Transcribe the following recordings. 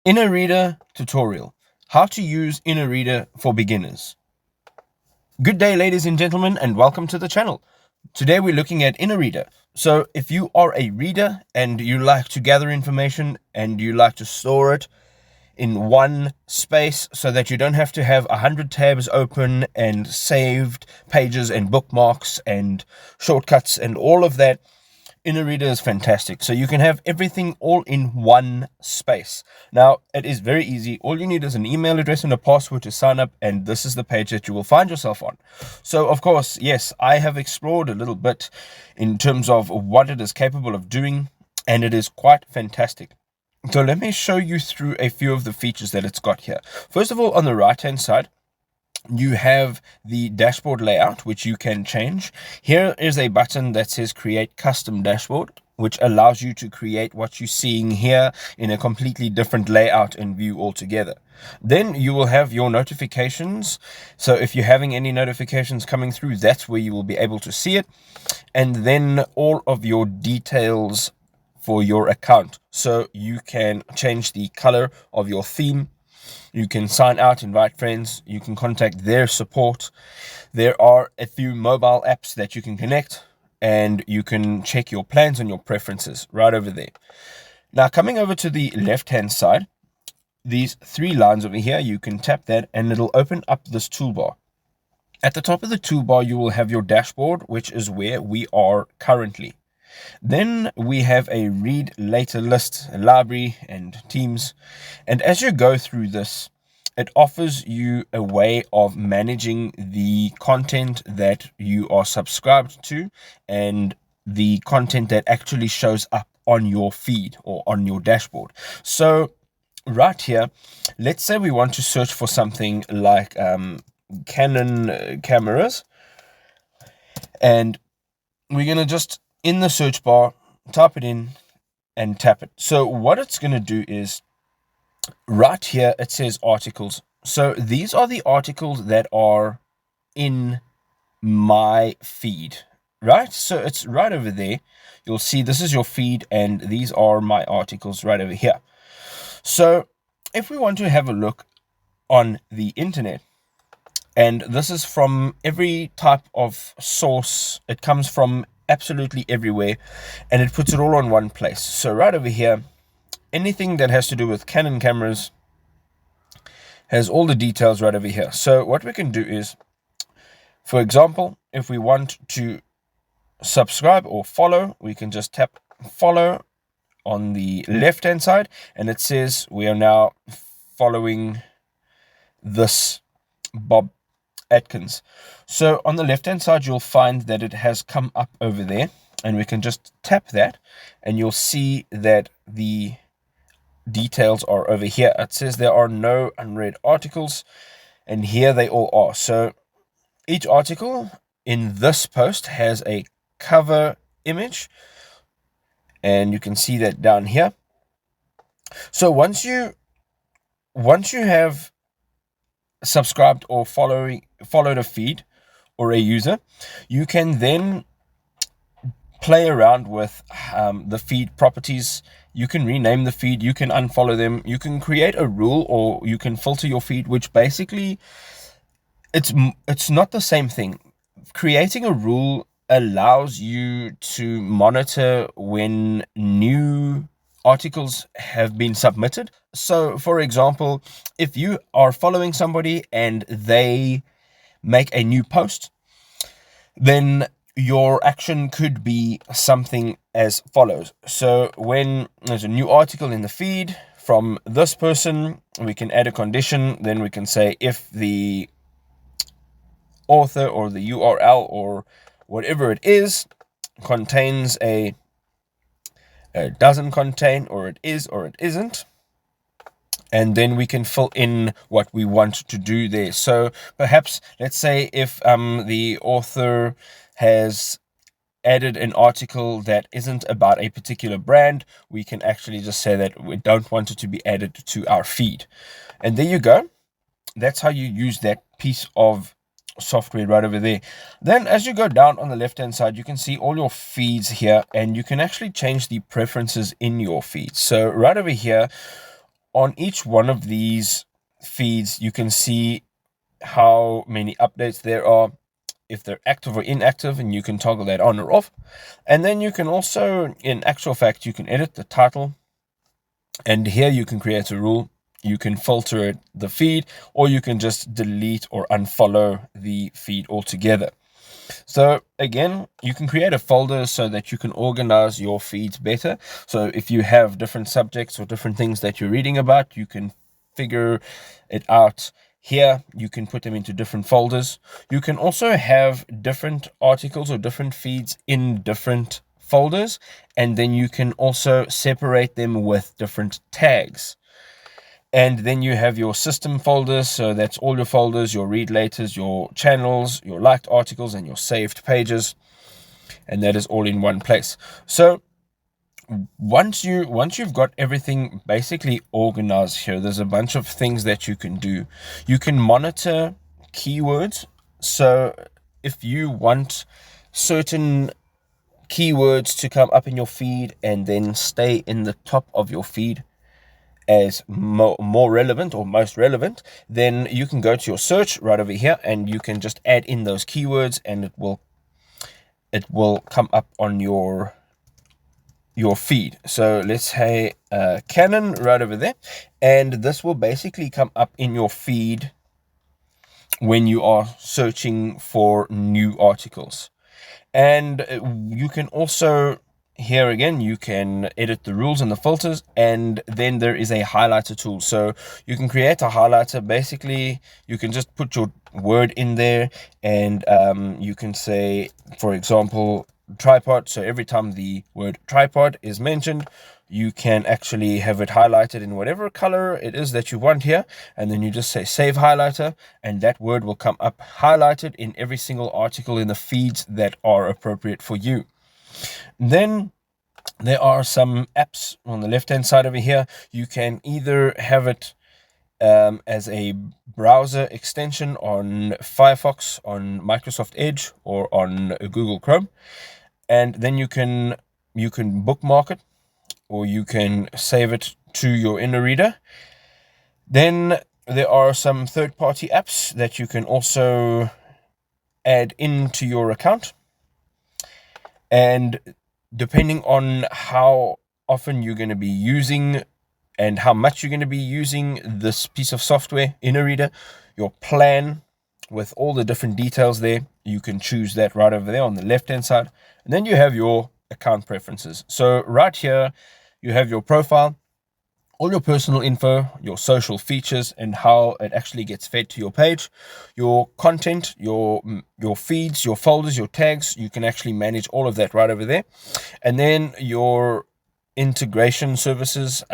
Inoreader tutorial. How to use Inoreader for beginners. Good day, ladies and gentlemen, and welcome to the channel. Today we're looking at Inoreader. So if you are a reader and you like to gather information and you like to store it in one space so that you don't have to have 100 tabs open and saved pages and bookmarks and shortcuts and all of that, Inoreader is fantastic. So you can have everything all in one space. Now, it is very easy. All you need is an email address and a password to sign up, and this is the page that you will find yourself on. So, of course, yes, I have explored a little bit in terms of what it is capable of doing, and it is quite fantastic. So let me show you through a few of the features that it's got here. First of all, on the right-hand side, you have the dashboard layout, which you can change. Here is a button that says create custom dashboard, which allows you to create what you're seeing here in a completely different layout and view altogether. Then you will have your notifications. So if you're having any notifications coming through, that's where you will be able to see it. And then all of your details for your account. So you can change the color of your theme. You can sign out, invite friends, you can contact their support. There are a few mobile apps that you can connect, and you can check your plans and your preferences right over there. Now, coming over to the left-hand side, these three lines over here, you can tap that and it'll open up this toolbar. At the top of the toolbar, you will have your dashboard, which is where we are currently. Then we have a read later list, a library, and teams. And as you go through this, it offers you a way of managing the content that you are subscribed to and the content that actually shows up on your feed or on your dashboard. So right here, let's say we want to search for something like Canon cameras, and we're going to just in the search bar, type it in and tap it. So what it's going to do is right here, it says articles. So these are the articles that are in my feed, right? So it's right over there. You'll see this is your feed and these are my articles right over here. So if we want to have a look on the internet, and this is from every type of source, it comes from absolutely everywhere, and it puts it all on one place. So right over here, anything that has to do with Canon cameras has all the details right over here. So what we can do is, for example, if we want to subscribe or follow, we can just tap follow on the left hand side, and it says we are now following this Bob Atkins. So on the left hand side, you'll find that it has come up over there, and we can just tap that and you'll see that the details are over here. It says there are no unread articles, and here they all are. So each article in this post has a cover image, and you can see that down here. So once you have subscribed or followed a feed or a user, you can then play around with the feed properties. You can rename the feed, you can unfollow them, you can create a rule, or you can filter your feed, which basically it's not the same thing. Creating a rule allows you to monitor when new articles have been submitted. So for example, if you are following somebody and they make a new post, then your action could be something as follows. So when there's a new article in the feed from this person, we can add a condition. Then we can say if the author or the URL or whatever it is contains doesn't contain, or it is or it isn't, and then we can fill in what we want to do there. So perhaps let's say if the author has added an article that isn't about a particular brand, we can actually just say that we don't want it to be added to our feed. And there you go. That's how you use that piece of software right over there. Then as you go down on the left hand side, you can see all your feeds here, and you can actually change the preferences in your feed. So right over here, on each one of these feeds, you can see how many updates there are, if they're active or inactive, and you can toggle that on or off. And then you can also, in actual fact, you can edit the title, and here you can create a rule. You can filter the feed, or you can just delete or unfollow the feed altogether. So again, you can create a folder so that you can organize your feeds better. So if you have different subjects or different things that you're reading about, you can figure it out here. You can put them into different folders. You can also have different articles or different feeds in different folders, and then you can also separate them with different tags. And then you have your system folders. So that's all your folders, your read laters, your channels, your liked articles, and your saved pages. And that is all in one place. So once you've got everything basically organized here, there's a bunch of things that you can do. You can monitor keywords. So if you want certain keywords to come up in your feed and then stay in the top of your feed as more relevant or most relevant, then you can go to your search right over here and you can just add in those keywords, and it will come up on your feed. So let's say Canon right over there, and this will basically come up in your feed when you are searching for new articles. And you can also, here again, you can edit the rules and the filters, and then there is a highlighter tool. So you can create a highlighter. Basically, you can just put your word in there, and you can say, for example, tripod. So every time the word tripod is mentioned, you can actually have it highlighted in whatever color it is that you want here, and then you just say save highlighter, and that word will come up highlighted in every single article in the feeds that are appropriate for you. Then there are some apps on the left hand side over here. You can either have it as a browser extension on Firefox, on Microsoft Edge, or on Google Chrome, and then you can bookmark it, or you can save it to your Inoreader. Then there are some third-party apps that you can also add into your account. And depending on how often you're going to be using and how much you're going to be using this piece of software, Inoreader, your plan with all the different details there, you can choose that right over there on the left-hand side. And then you have your account preferences. So right here, you have your profile, all your personal info, your social features, and how it actually gets fed to your page, your content, your feeds, your folders, your tags. You can actually manage all of that right over there. And then your integration services,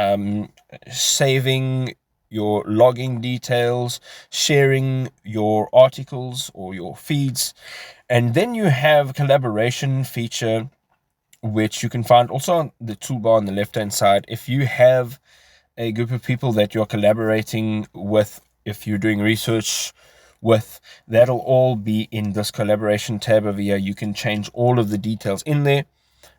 saving your logging details, sharing your articles or your feeds. And then you have collaboration feature, which you can find also on the toolbar on the left hand side. If you have a group of people that you're collaborating with, if you're doing research with, that'll all be in this collaboration tab over here. You can change all of the details in there.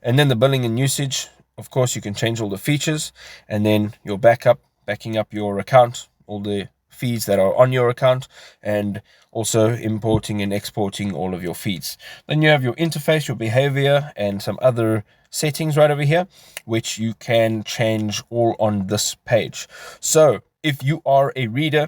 And then the billing and usage, of course, you can change all the features, and then your backing up your account, all the feeds that are on your account, and also importing and exporting all of your feeds. Then you have your interface, your behavior, and some other settings right over here, which you can change all on this page. So if you are a reader,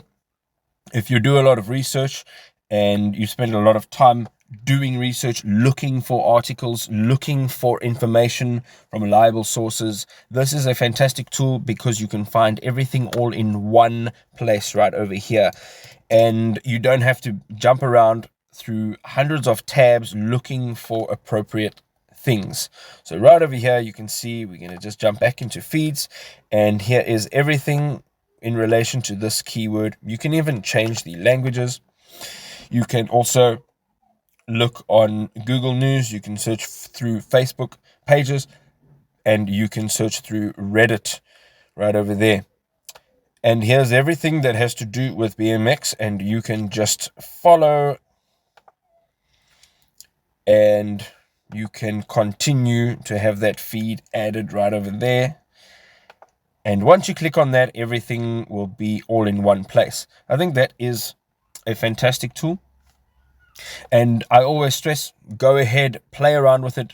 if you do a lot of research and you spend a lot of time doing research, looking for articles, looking for information from reliable sources, this is a fantastic tool because you can find everything all in one place right over here. And you don't have to jump around through hundreds of tabs looking for appropriate things. So right over here, you can see we're going to just jump back into feeds, and here is everything in relation to this keyword. You can even change the languages. You can also look on Google News. You can search through Facebook pages, and you can search through Reddit right over there. And here's everything that has to do with BMX, and you can just follow, and you can continue to have that feed added right over there. And once you click on that, everything will be all in one place. I think that is a fantastic tool. And I always stress, go ahead, play around with it,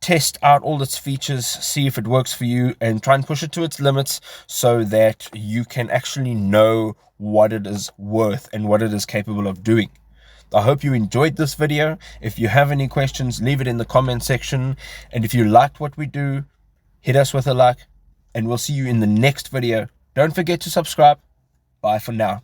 test out all its features, see if it works for you, and try and push it to its limits so that you can actually know what it is worth and what it is capable of doing. I hope you enjoyed this video. If you have any questions, leave it in the comment section. And if you liked what we do, hit us with a like, and we'll see you in the next video. Don't forget to subscribe. Bye for now.